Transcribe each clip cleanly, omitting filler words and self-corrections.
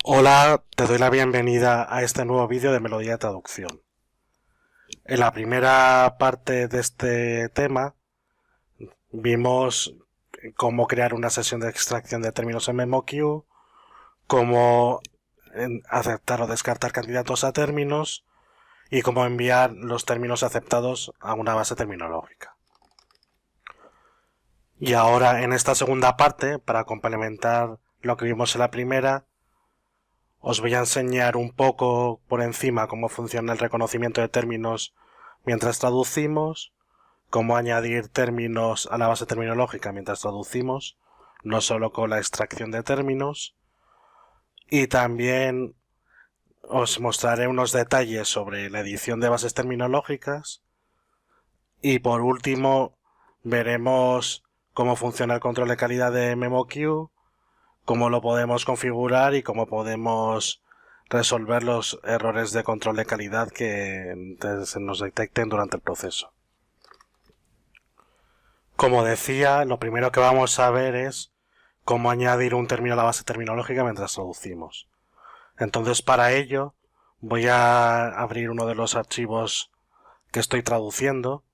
Hola, te doy la bienvenida a este nuevo vídeo de Melodía de Traducción. En la primera parte de este tema vimos cómo crear una sesión de extracción de términos en MemoQ, cómo aceptar o descartar candidatos a términos y cómo enviar los términos aceptados a una base terminológica. Y ahora en esta segunda parte, para complementar lo que vimos en la primera, os voy a enseñar un poco por encima cómo funciona el reconocimiento de términos mientras traducimos, cómo añadir términos a la base terminológica mientras traducimos, no solo con la extracción de términos, y también os mostraré unos detalles sobre la edición de bases terminológicas y por último veremos cómo funciona el control de calidad de MemoQ, cómo lo podemos configurar y cómo podemos resolver los errores de control de calidad que se nos detecten durante el proceso. Como decía, lo primero que vamos a ver es cómo añadir un término a la base terminológica mientras traducimos. Entonces, para ello, voy a abrir uno de los archivos que estoy traduciendo.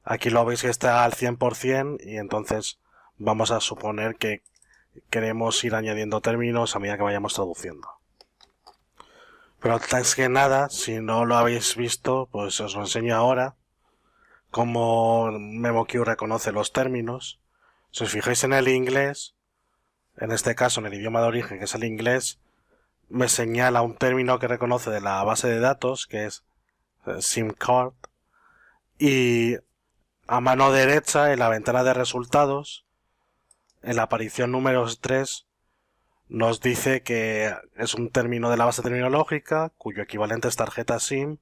Aquí lo veis que está al 100% y entonces vamos a suponer que queremos ir añadiendo términos a medida que vayamos traduciendo. Pero antes que nada, si no lo habéis visto, pues os lo enseño ahora. Cómo MemoQ reconoce los términos. Si os fijáis en el inglés, en este caso en el idioma de origen, que es el inglés, me señala un término que reconoce de la base de datos, que es SIM card, y a mano derecha, en la ventana de resultados, en la aparición número 3, nos dice que es un término de la base terminológica, cuyo equivalente es tarjeta SIM,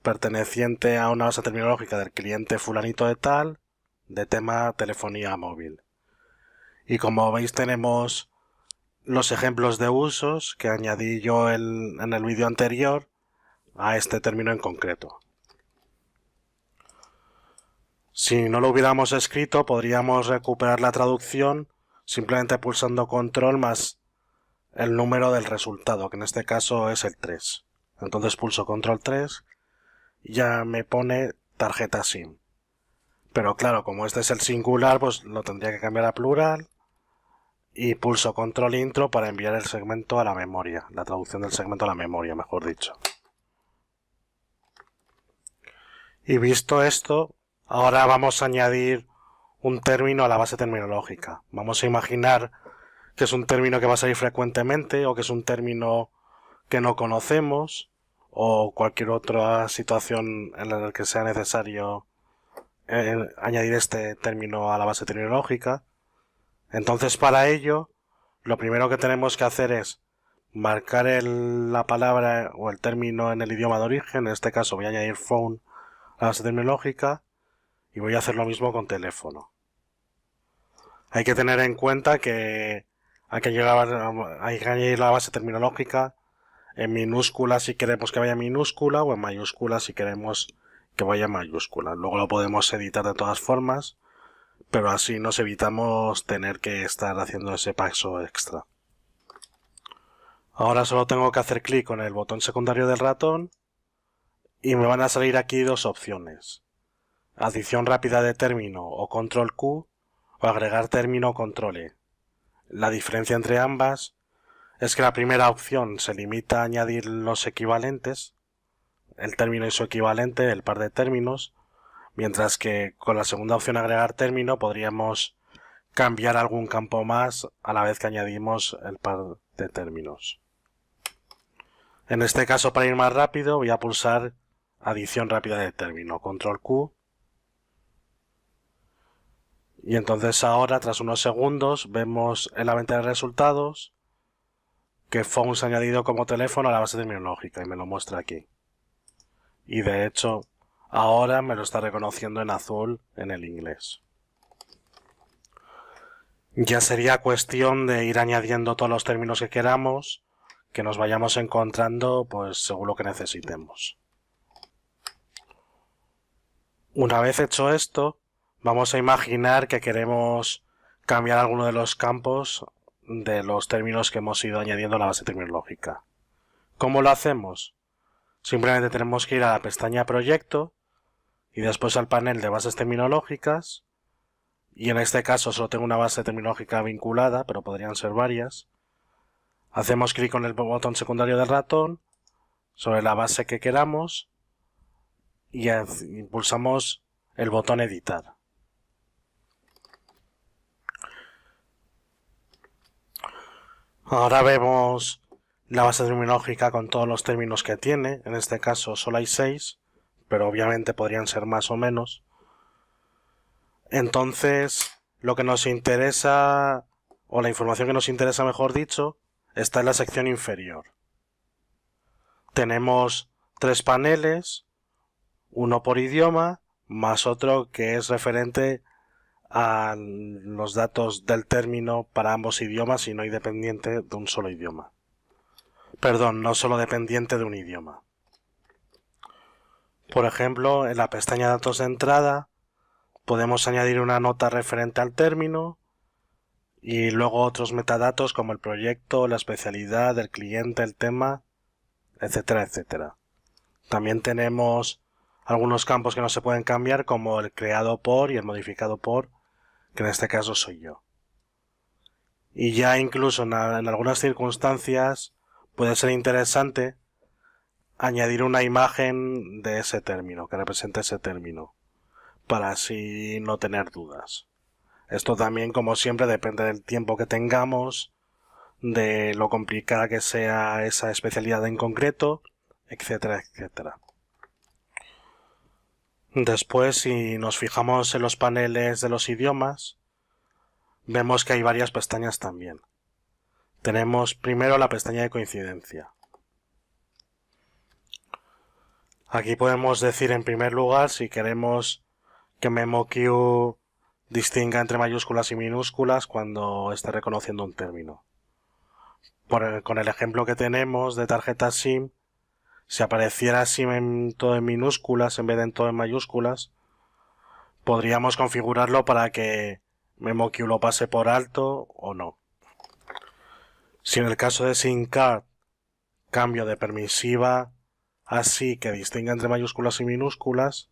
perteneciente a una base terminológica del cliente fulanito de tal, de tema telefonía móvil. Y como veis tenemos los ejemplos de usos que añadí yo en el vídeo anterior a este término en concreto. Si no lo hubiéramos escrito, podríamos recuperar la traducción simplemente pulsando control más el número del resultado, que en este caso es el 3. Entonces pulso control 3 y ya me pone tarjeta SIM. Pero claro, como este es el singular, pues lo tendría que cambiar a plural y pulso control intro para enviar el segmento a la memoria, la traducción del segmento a la memoria, mejor dicho. Y visto esto, ahora vamos a añadir un término a la base terminológica. Vamos a imaginar que es un término que va a salir frecuentemente o que es un término que no conocemos o cualquier otra situación en la que sea necesario añadir este término a la base terminológica. Entonces, para ello, lo primero que tenemos que hacer es marcar la palabra o el término en el idioma de origen. En este caso voy a añadir phone a la base terminológica y voy a hacer lo mismo con teléfono. Hay que tener en cuenta que hay que añadir la base terminológica en minúscula si queremos que vaya minúscula o en mayúscula si queremos que vaya mayúscula. Luego lo podemos editar de todas formas, pero así nos evitamos tener que estar haciendo ese paso extra. Ahora solo tengo que hacer clic con el botón secundario del ratón y me van a salir aquí dos opciones: adición rápida de término o control Q o agregar término o control E. La diferencia entre ambas es que la primera opción se limita a añadir los equivalentes, el término y su equivalente, el par de términos, mientras que con la segunda opción agregar término podríamos cambiar algún campo más a la vez que añadimos el par de términos. En este caso, para ir más rápido, voy a pulsar adición rápida de término, control Q, y entonces ahora, tras unos segundos, vemos en la ventana de resultados que phone se ha añadido como teléfono a la base terminológica y me lo muestra aquí. Y de hecho, ahora me lo está reconociendo en azul en el inglés. Ya sería cuestión de ir añadiendo todos los términos que queramos, que nos vayamos encontrando pues según lo que necesitemos. Una vez hecho esto, vamos a imaginar que queremos cambiar alguno de los campos de los términos que hemos ido añadiendo a la base terminológica. ¿Cómo lo hacemos? Simplemente tenemos que ir a la pestaña Proyecto y después al panel de bases terminológicas, y en este caso solo tengo una base terminológica vinculada, pero podrían ser varias. Hacemos clic con el botón secundario del ratón sobre la base que queramos y pulsamos el botón Editar. Ahora vemos la base terminológica con todos los términos que tiene. En este caso solo hay 6, pero obviamente podrían ser más o menos. Entonces, lo que nos interesa, o la información que nos interesa, mejor dicho, está en la sección inferior. Tenemos 3 paneles, uno por idioma, más otro que es referente a los datos del término para ambos idiomas y no dependiente de un solo idioma. Perdón, no solo dependiente de un idioma. Por ejemplo, en la pestaña Datos de entrada podemos añadir una nota referente al término y luego otros metadatos como el proyecto, la especialidad, el cliente, el tema, etcétera, etcétera. También tenemos algunos campos que no se pueden cambiar, como el creado por y el modificado por, que en este caso soy yo. Y ya incluso en algunas circunstancias puede ser interesante añadir una imagen de ese término, que represente ese término, para así no tener dudas. Esto también, como siempre, depende del tiempo que tengamos, de lo complicada que sea esa especialidad en concreto, etcétera, etcétera. Después, si nos fijamos en los paneles de los idiomas, vemos que hay varias pestañas también. Tenemos primero la pestaña de coincidencia. Aquí podemos decir en primer lugar si queremos que MemoQ distinga entre mayúsculas y minúsculas cuando esté reconociendo un término. Con el ejemplo que tenemos de tarjeta SIM, si apareciera SIM todo en minúsculas en vez de en todo en mayúsculas, podríamos configurarlo para que MemoQ lo pase por alto o no. Si en el caso de SIM card cambio de permisiva así que distinga entre mayúsculas y minúsculas,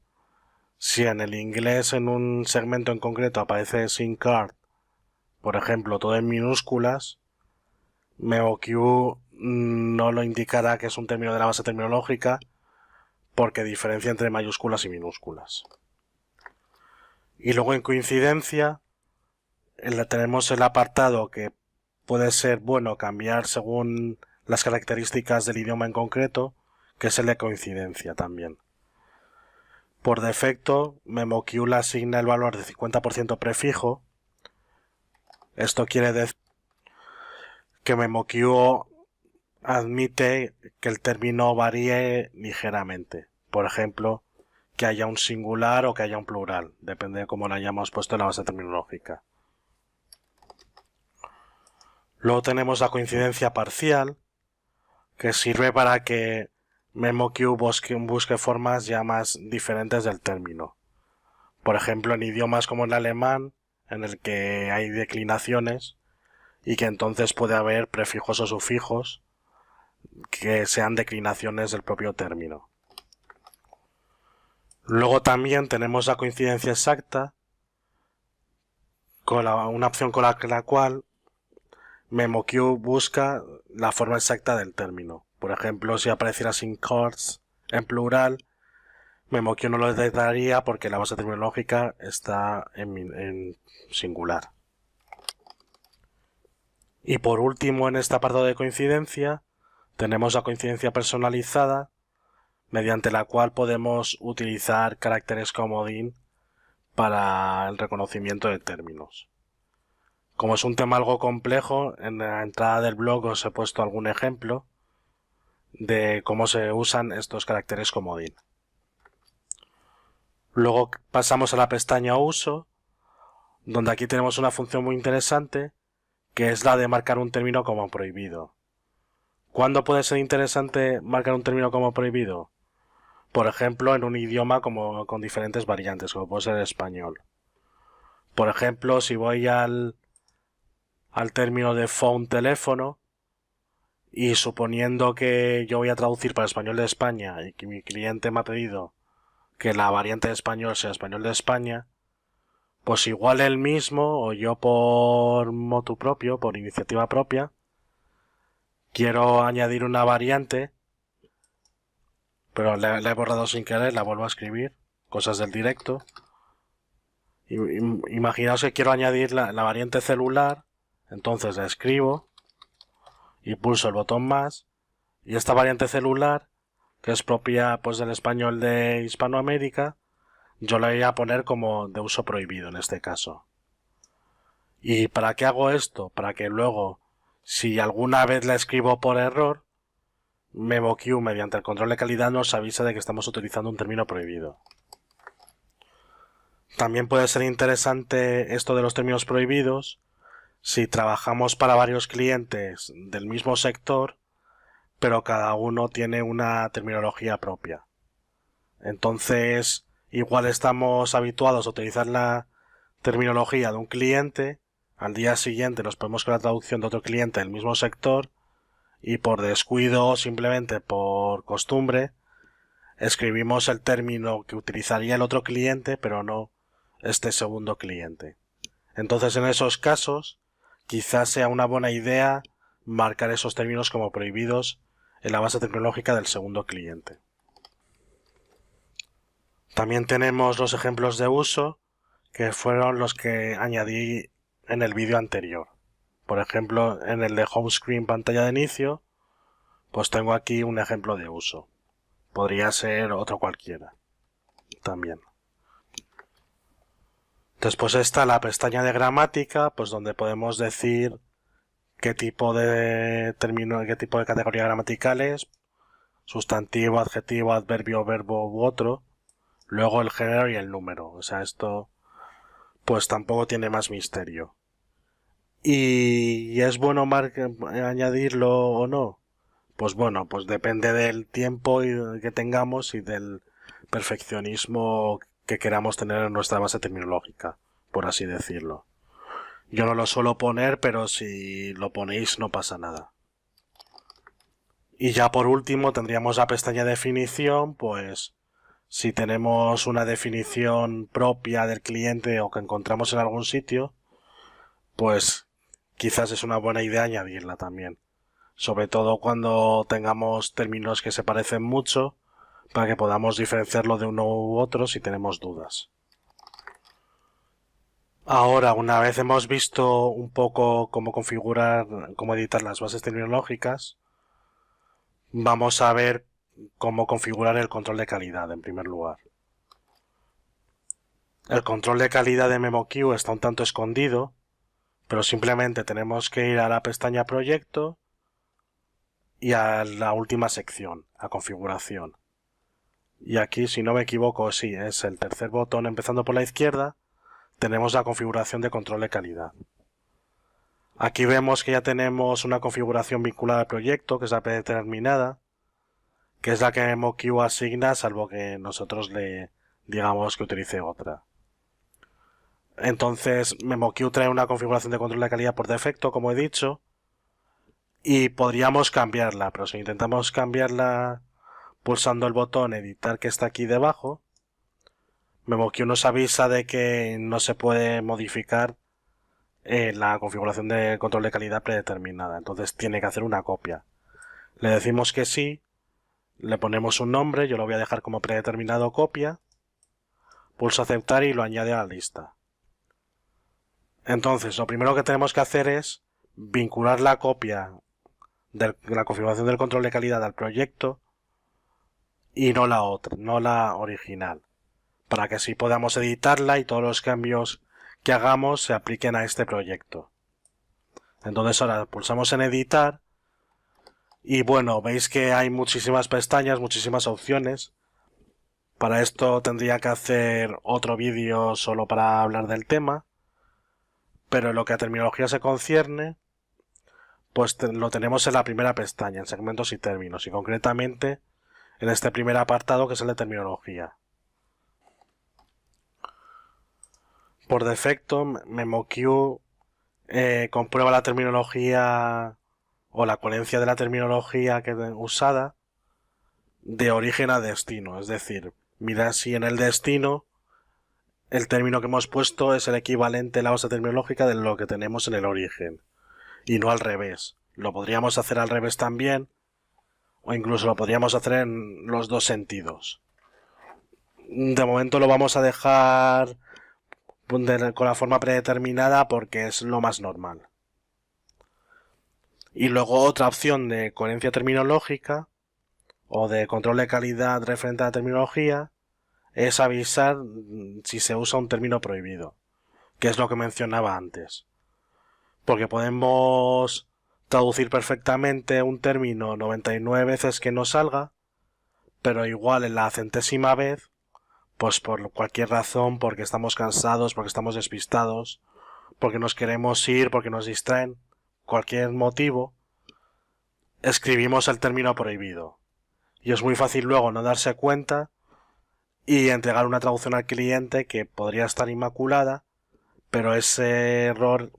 si en el inglés en un segmento en concreto aparece SIM card, por ejemplo, todo en minúsculas, MemoQ no lo indicará que es un término de la base terminológica porque diferencia entre mayúsculas y minúsculas. Y luego en coincidencia tenemos el apartado que puede ser bueno cambiar según las características del idioma en concreto, que es el de coincidencia también. Por defecto, MemoQ le asigna el valor de 50% prefijo. Esto quiere decir que MemoQ admite que el término varíe ligeramente. Por ejemplo, que haya un singular o que haya un plural. Depende de cómo lo hayamos puesto en la base terminológica. Luego tenemos la coincidencia parcial, que sirve para que MemoQ busque formas ya más diferentes del término. Por ejemplo, en idiomas como el alemán, en el que hay declinaciones, y que entonces puede haber prefijos o sufijos que sean declinaciones del propio término. Luego también tenemos la coincidencia exacta, con una opción con la cual MemoQ busca la forma exacta del término. Por ejemplo, si apareciera SIM cards en plural, MemoQ no lo detectaría porque la base terminológica está en singular. Y por último, en este apartado de coincidencia, tenemos la coincidencia personalizada, mediante la cual podemos utilizar caracteres comodín para el reconocimiento de términos. Como es un tema algo complejo, en la entrada del blog os he puesto algún ejemplo de cómo se usan estos caracteres comodín. Luego pasamos a la pestaña Uso, donde aquí tenemos una función muy interesante, que es la de marcar un término como prohibido. ¿Cuándo puede ser interesante marcar un término como prohibido? Por ejemplo, en un idioma con diferentes variantes, como puede ser el español. Por ejemplo, si voy al al término de phone teléfono, y suponiendo que yo voy a traducir para español de España y que mi cliente me ha pedido que la variante de español sea español de España, pues igual él mismo o yo por motu propio, por iniciativa propia, quiero añadir una variante, pero la he borrado sin querer, la vuelvo a escribir, cosas del directo. Imaginaos que quiero añadir la variante celular, entonces la escribo y pulso el botón más, y esta variante celular, que es propia pues del español de Hispanoamérica, yo la voy a poner como de uso prohibido en este caso. ¿Y para qué hago esto? Para que luego, si alguna vez la escribo por error, MemoQ mediante el control de calidad nos avisa de que estamos utilizando un término prohibido. También puede ser interesante esto de los términos prohibidos si trabajamos para varios clientes del mismo sector, pero cada uno tiene una terminología propia. Entonces, igual estamos habituados a utilizar la terminología de un cliente, al día siguiente nos ponemos con la traducción de otro cliente del mismo sector y por descuido o simplemente por costumbre escribimos el término que utilizaría el otro cliente, pero no este segundo cliente. Entonces, en esos casos, quizás sea una buena idea marcar esos términos como prohibidos en la base tecnológica del segundo cliente. También tenemos los ejemplos de uso, que fueron los que añadí en el vídeo anterior. Por ejemplo, en el de home screen, pantalla de inicio, pues tengo aquí un ejemplo de uso. Podría ser otro cualquiera también. Después está la pestaña de gramática, pues donde podemos decir qué tipo de término, qué tipo de categoría gramatical es, sustantivo, adjetivo, adverbio, verbo u otro, luego el género y el número. O sea, esto pues tampoco tiene más misterio. ¿Y es bueno añadirlo o no? Pues bueno, pues depende del tiempo que tengamos y del perfeccionismo que queramos tener en nuestra base terminológica, por así decirlo. Yo no lo suelo poner, pero si lo ponéis no pasa nada. Y ya por último tendríamos la pestaña definición, pues si tenemos una definición propia del cliente o que encontramos en algún sitio, pues quizás es una buena idea añadirla también. Sobre todo cuando tengamos términos que se parecen mucho, para que podamos diferenciarlo de uno u otro si tenemos dudas. Ahora, una vez hemos visto un poco cómo configurar, cómo editar las bases terminológicas, vamos a ver cómo configurar el control de calidad en primer lugar. El control de calidad de MemoQ está un tanto escondido, pero simplemente tenemos que ir a la pestaña Proyecto y a la última sección, a Configuración. Y aquí, si no me equivoco, sí, es el tercer botón empezando por la izquierda, tenemos la configuración de control de calidad. Aquí vemos que ya tenemos una configuración vinculada al proyecto, que es la predeterminada, que es la que MemoQ asigna, salvo que nosotros le digamos que utilice otra. Entonces, MemoQ trae una configuración de control de calidad por defecto, como he dicho, y podríamos cambiarla, pero si intentamos cambiarla pulsando el botón editar que está aquí debajo, MemoQ nos avisa de que no se puede modificar la configuración de control de calidad predeterminada, entonces tiene que hacer una copia. Le decimos que sí, le ponemos un nombre, yo lo voy a dejar como predeterminado copia, pulso aceptar y lo añade a la lista. Entonces, lo primero que tenemos que hacer es vincular la copia de la configuración del control de calidad al proyecto y no la otra, no la original, para que así podamos editarla y todos los cambios que hagamos se apliquen a este proyecto. Entonces ahora pulsamos en editar y bueno, veis que hay muchísimas pestañas, muchísimas opciones. Para esto tendría que hacer otro vídeo solo para hablar del tema, pero en lo que a terminología se concierne, pues lo tenemos en la primera pestaña, en segmentos y términos, y concretamente en este primer apartado que es el de terminología. Por defecto, MemoQ comprueba la terminología o la coherencia de la terminología usada de origen a destino. Es decir, mira si en el destino el término que hemos puesto es el equivalente a la base terminológica de lo que tenemos en el origen. Y no al revés. Lo podríamos hacer al revés también, o incluso lo podríamos hacer en los dos sentidos. De momento lo vamos a dejar con la forma predeterminada porque es lo más normal. Y luego otra opción de coherencia terminológica o de control de calidad referente a la terminología es avisar si se usa un término prohibido, que es lo que mencionaba antes. Porque podemos traducir perfectamente un término 99 veces que no salga, pero igual en la centésima vez, pues por cualquier razón, porque estamos cansados, porque estamos despistados, porque nos queremos ir, porque nos distraen, cualquier motivo, escribimos el término prohibido. Y es muy fácil luego no darse cuenta y entregar una traducción al cliente que podría estar inmaculada, pero ese error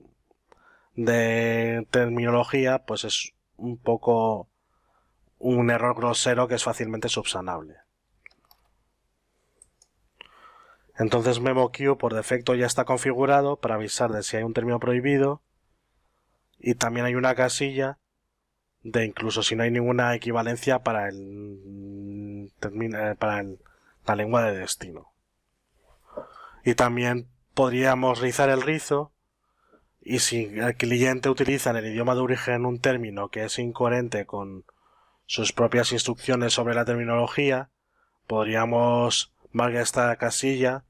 de terminología pues es un poco un error grosero que es fácilmente subsanable. Entonces MemoQ por defecto ya está configurado para avisar de si hay un término prohibido, y también hay una casilla de incluso si no hay ninguna equivalencia para la lengua de destino. Y también podríamos rizar el rizo, y si el cliente utiliza en el idioma de origen un término que es incoherente con sus propias instrucciones sobre la terminología, podríamos marcar esta casilla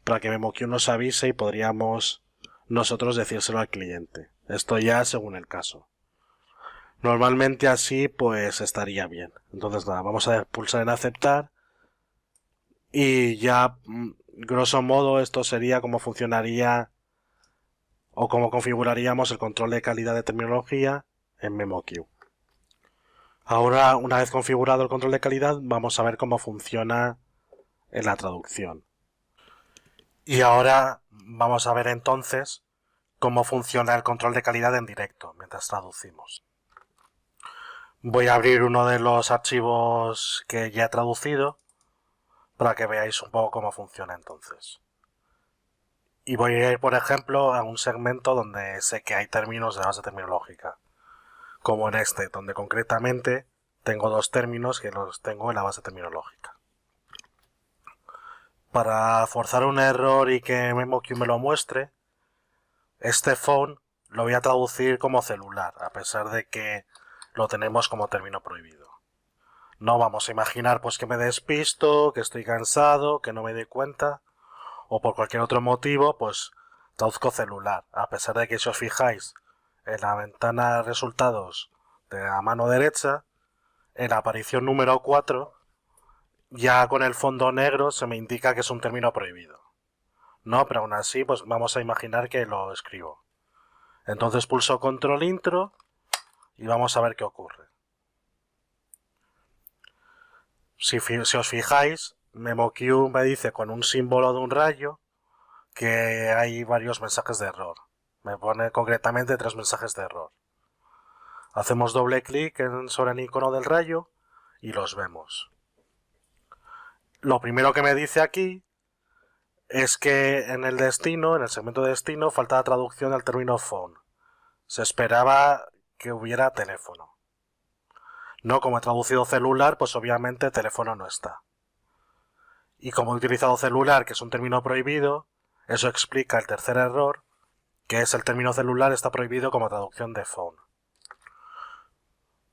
para que MemoQ nos avise y podríamos nosotros decírselo al cliente. Esto ya según el caso. Normalmente así pues estaría bien. Entonces nada, vamos a pulsar en aceptar y ya grosso modo esto sería cómo funcionaría o cómo configuraríamos el control de calidad de terminología en MemoQ. Ahora, una vez configurado el control de calidad, vamos a ver cómo funciona en la traducción. Y ahora vamos a ver entonces cómo funciona el control de calidad en directo mientras traducimos. Voy a abrir uno de los archivos que ya he traducido para que veáis un poco cómo funciona entonces. Y voy a ir, por ejemplo, a un segmento donde sé que hay términos de base terminológica, como en este, donde concretamente tengo dos términos que los tengo en la base terminológica. Para forzar un error y que MemoQ me lo muestre, este phone lo voy a traducir como celular, a pesar de que lo tenemos como término prohibido. No vamos a imaginar pues que me despisto, que estoy cansado, que no me doy cuenta, o por cualquier otro motivo, pues traduzco celular, a pesar de que si os fijáis en la ventana de resultados de la mano derecha, en la aparición número 4, ya con el fondo negro se me indica que es un término prohibido. No, pero aún así pues vamos a imaginar que lo escribo. Entonces pulso control intro y vamos a ver qué ocurre. Si os fijáis, MemoQ me dice con un símbolo de un rayo que hay varios mensajes de error. Me pone concretamente 3 mensajes de error. Hacemos doble clic sobre el icono del rayo y los vemos. Lo primero que me dice aquí es que en el destino, en el segmento de destino, falta la traducción del término phone. Se esperaba que hubiera teléfono. No, como he traducido celular, pues obviamente teléfono no está. Y como he utilizado celular, que es un término prohibido, eso explica el tercer error, que es el término celular está prohibido como traducción de phone.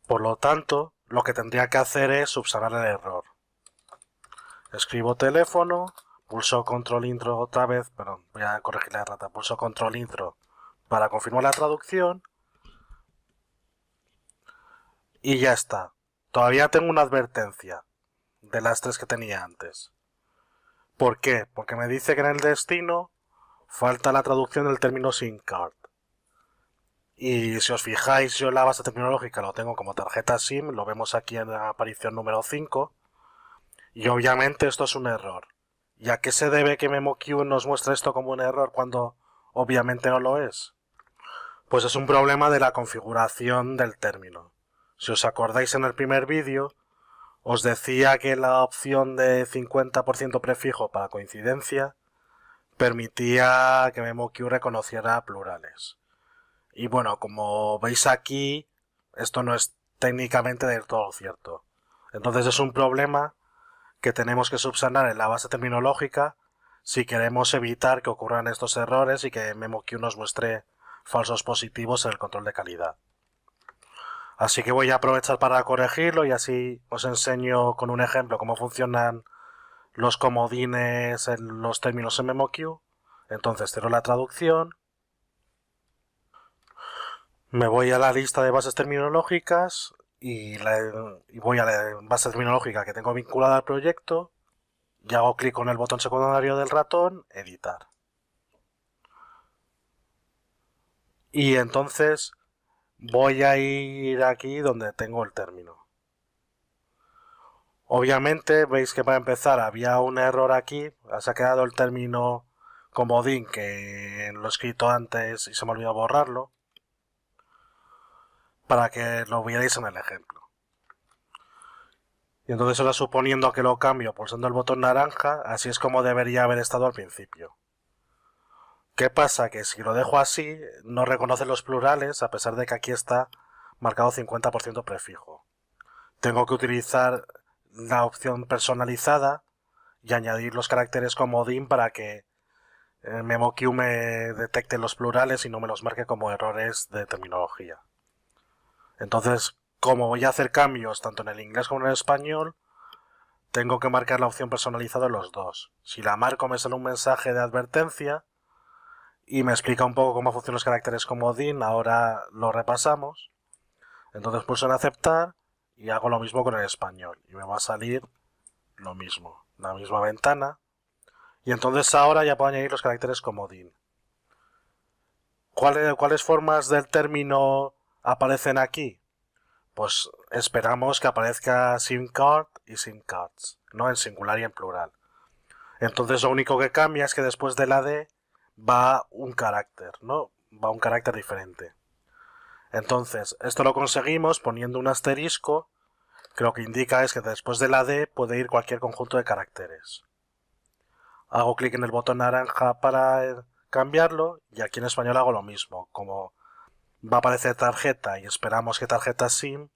Por lo tanto, lo que tendría que hacer es subsanar el error. Escribo teléfono, pulso control intro otra vez, perdón, voy a corregir la errata, pulso control intro para confirmar la traducción y ya está. Todavía tengo una advertencia de las 3 que tenía antes. ¿Por qué? Porque me dice que en el destino falta la traducción del término SIM card. Y si os fijáis, yo en la base terminológica lo tengo como tarjeta SIM, lo vemos aquí en la aparición número 5, y obviamente esto es un error. ¿Y a qué se debe que MemoQ nos muestre esto como un error cuando obviamente no lo es? Pues es un problema de la configuración del término. Si os acordáis en el primer vídeo, os decía que la opción de 50% prefijo para coincidencia permitía que MemoQ reconociera plurales. Y bueno, como veis aquí, esto no es técnicamente del todo cierto. Entonces es un problema que tenemos que subsanar en la base terminológica si queremos evitar que ocurran estos errores y que MemoQ nos muestre falsos positivos en el control de calidad. Así que voy a aprovechar para corregirlo y así os enseño con un ejemplo cómo funcionan los comodines en los términos en MemoQ. Entonces cierro la traducción, me voy a la lista de bases terminológicas y voy a la base terminológica que tengo vinculada al proyecto y hago clic con el botón secundario del ratón, editar. Y entonces voy a ir aquí donde tengo el término. Obviamente veis que para empezar había un error aquí, se ha quedado el término comodín que lo he escrito antes y se me olvidó borrarlo, para que lo vierais en el ejemplo. Y entonces ahora suponiendo que lo cambio pulsando el botón naranja, así es como debería haber estado al principio. ¿Qué pasa? Que si lo dejo así, no reconoce los plurales a pesar de que aquí está marcado 50% prefijo. Tengo que utilizar la opción personalizada y añadir los caracteres comodín para que MemoQ me detecte los plurales y no me los marque como errores de terminología. Entonces, como voy a hacer cambios tanto en el inglés como en el español, tengo que marcar la opción personalizada en los dos. Si la marco me sale un mensaje de advertencia y me explica un poco cómo funcionan los caracteres comodín, ahora lo repasamos. Entonces pulso en aceptar y hago lo mismo con el español y me va a salir lo mismo, la misma ventana. Y entonces ahora ya puedo añadir los caracteres comodín. ¿Cuáles formas del término aparecen aquí? Pues esperamos que aparezca SIM card y SIM cards, ¿no? En singular y en plural. Entonces lo único que cambia es que después de la D va un carácter, ¿no? Va un carácter diferente. Entonces, esto lo conseguimos poniendo un asterisco, que lo que indica es que después de la D puede ir cualquier conjunto de caracteres. Hago clic en el botón naranja para cambiarlo y aquí en español hago lo mismo. Como va a aparecer tarjeta y esperamos que tarjeta SIM,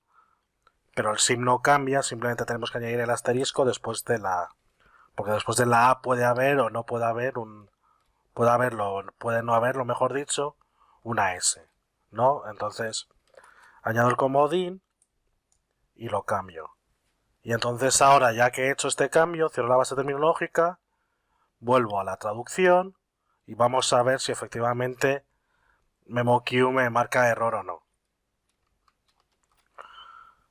pero el SIM no cambia, simplemente tenemos que añadir el asterisco después de la A. Porque después de la A puede haber o no puede haber puede no haberlo, mejor dicho, una S, ¿no? Entonces añado el comodín y lo cambio. Y entonces ahora, ya que he hecho este cambio, cierro la base terminológica, vuelvo a la traducción y vamos a ver si efectivamente MemoQ me marca error o no.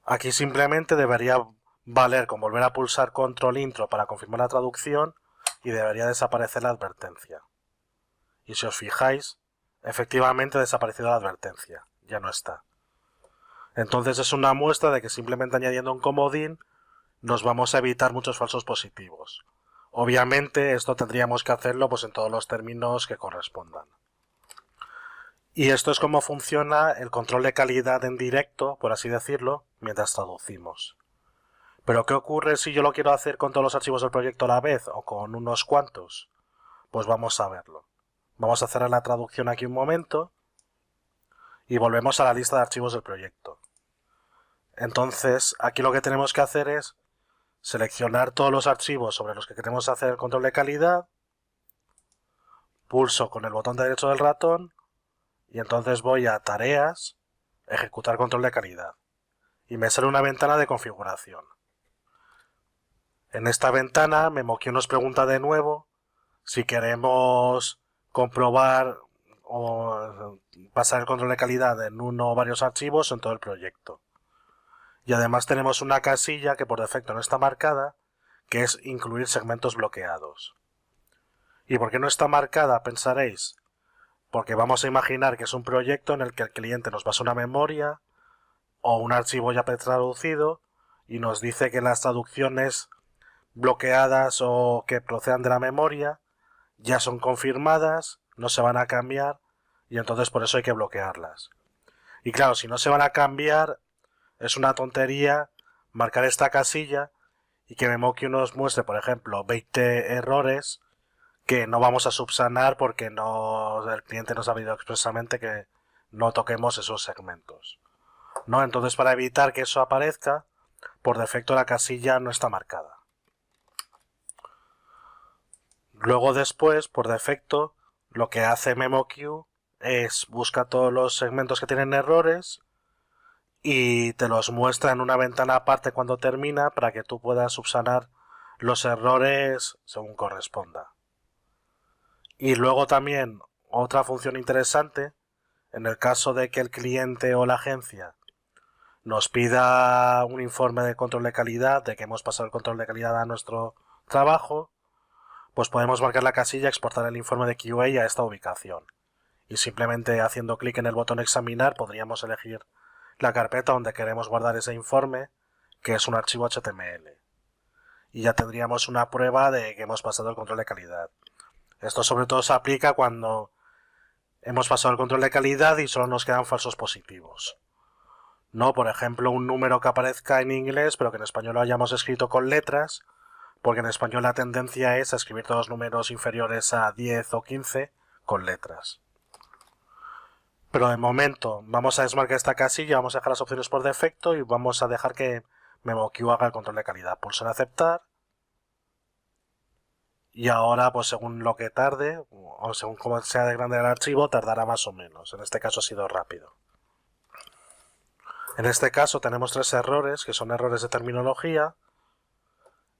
Aquí simplemente debería valer con volver a pulsar control intro para confirmar la traducción y debería desaparecer la advertencia. Y si os fijáis, efectivamente ha desaparecido la advertencia, ya no está. Entonces es una muestra de que simplemente añadiendo un comodín nos vamos a evitar muchos falsos positivos. Obviamente esto tendríamos que hacerlo pues en todos los términos que correspondan. Y esto es como funciona el control de calidad en directo, por así decirlo, mientras traducimos. Pero ¿qué ocurre si yo lo quiero hacer con todos los archivos del proyecto a la vez o con unos cuantos? Pues vamos a verlo. Vamos a cerrar la traducción aquí un momento y volvemos a la lista de archivos del proyecto. Entonces, aquí lo que tenemos que hacer es seleccionar todos los archivos sobre los que queremos hacer el control de calidad, pulso con el botón derecho del ratón y entonces voy a Tareas, Ejecutar control de calidad y me sale una ventana de configuración. En esta ventana MemoQ nos pregunta de nuevo si queremos comprobar o pasar el control de calidad en uno o varios archivos o en todo el proyecto. Y además tenemos una casilla que por defecto no está marcada, que es incluir segmentos bloqueados. ¿Y por qué no está marcada? Pensaréis. Porque vamos a imaginar que es un proyecto en el que el cliente nos pasa una memoria o un archivo ya pretraducido y nos dice que las traducciones bloqueadas o que procedan de la memoria ya son confirmadas, no se van a cambiar y entonces por eso hay que bloquearlas. Y claro, si no se van a cambiar, es una tontería marcar esta casilla y que MemoQ nos muestre, por ejemplo, 20 errores que no vamos a subsanar porque el cliente nos ha pedido expresamente que no toquemos esos segmentos, ¿no? Entonces, para evitar que eso aparezca, por defecto la casilla no está marcada. Luego después, por defecto, lo que hace MemoQ es busca todos los segmentos que tienen errores y te los muestra en una ventana aparte cuando termina para que tú puedas subsanar los errores según corresponda. Y luego también otra función interesante, en el caso de que el cliente o la agencia nos pida un informe de control de calidad, de que hemos pasado el control de calidad a nuestro trabajo, pues podemos marcar la casilla, exportar el informe de QA a esta ubicación. Y simplemente haciendo clic en el botón examinar podríamos elegir la carpeta donde queremos guardar ese informe, que es un archivo HTML. Y ya tendríamos una prueba de que hemos pasado el control de calidad. Esto sobre todo se aplica cuando hemos pasado el control de calidad y solo nos quedan falsos positivos. No, por ejemplo, un número que aparezca en inglés pero que en español lo hayamos escrito con letras, porque en español la tendencia es a escribir todos los números inferiores a 10 o 15 con letras. Pero de momento vamos a desmarcar esta casilla, vamos a dejar las opciones por defecto y vamos a dejar que MemoQ haga el control de calidad. Pulso en aceptar. Y ahora, pues según lo que tarde, o según cómo sea de grande el archivo, tardará más o menos. En este caso ha sido rápido. En este caso tenemos 3 errores, que son errores de terminología.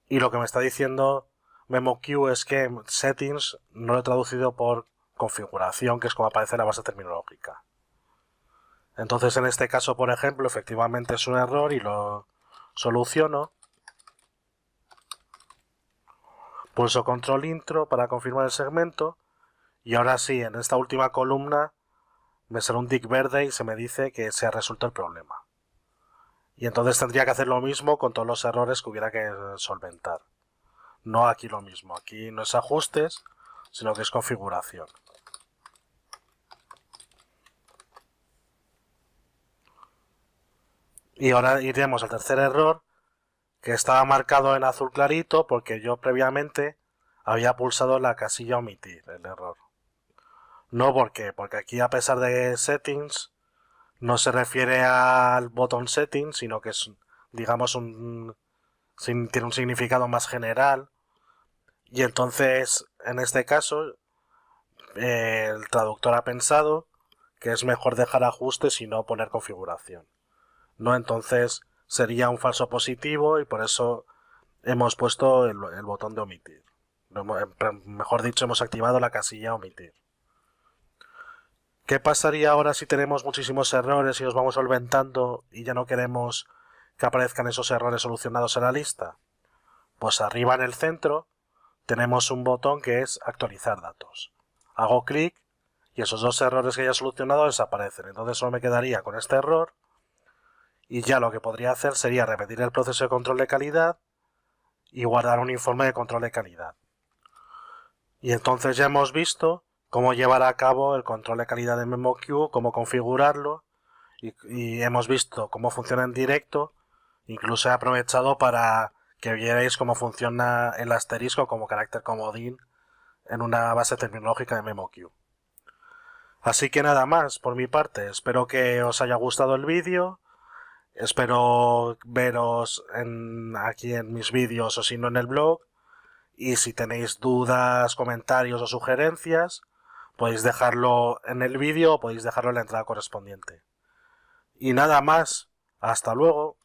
Y lo que me está diciendo MemoQ es que settings no lo he traducido por configuración, que es como aparece en la base terminológica. Entonces en este caso, por ejemplo, efectivamente es un error y lo soluciono. Pulso control intro para confirmar el segmento y ahora sí, en esta última columna me sale un tick verde y se me dice que se ha resuelto el problema. Y entonces tendría que hacer lo mismo con todos los errores que hubiera que solventar. No aquí lo mismo, aquí no es ajustes, sino que es configuración. Y ahora iremos al tercer error, que estaba marcado en azul clarito porque yo previamente había pulsado la casilla omitir el error. No, ¿por qué? Porque aquí, a pesar de settings, no se refiere al botón settings, sino que es, digamos, tiene un significado más general. Y entonces, en este caso, el traductor ha pensado que es mejor dejar ajustes y no poner configuración. No, entonces sería un falso positivo y por eso hemos puesto el botón de omitir. Mejor dicho, hemos activado la casilla omitir. ¿Qué pasaría ahora si tenemos muchísimos errores y los vamos solventando y ya no queremos que aparezcan esos errores solucionados en la lista? Pues arriba en el centro tenemos un botón que es actualizar datos. Hago clic y esos 2 errores que haya solucionado desaparecen. Entonces solo me quedaría con este error y ya lo que podría hacer sería repetir el proceso de control de calidad y guardar un informe de control de calidad. Y entonces ya hemos visto cómo llevar a cabo el control de calidad de MemoQ, cómo configurarlo y hemos visto cómo funciona en directo. Incluso he aprovechado para que vierais cómo funciona el asterisco como carácter comodín en una base terminológica de MemoQ. Así que nada más por mi parte, espero que os haya gustado el vídeo, espero veros aquí en mis vídeos o si no en el blog, y si tenéis dudas, comentarios o sugerencias, podéis dejarlo en el vídeo o podéis dejarlo en la entrada correspondiente. Y nada más, hasta luego.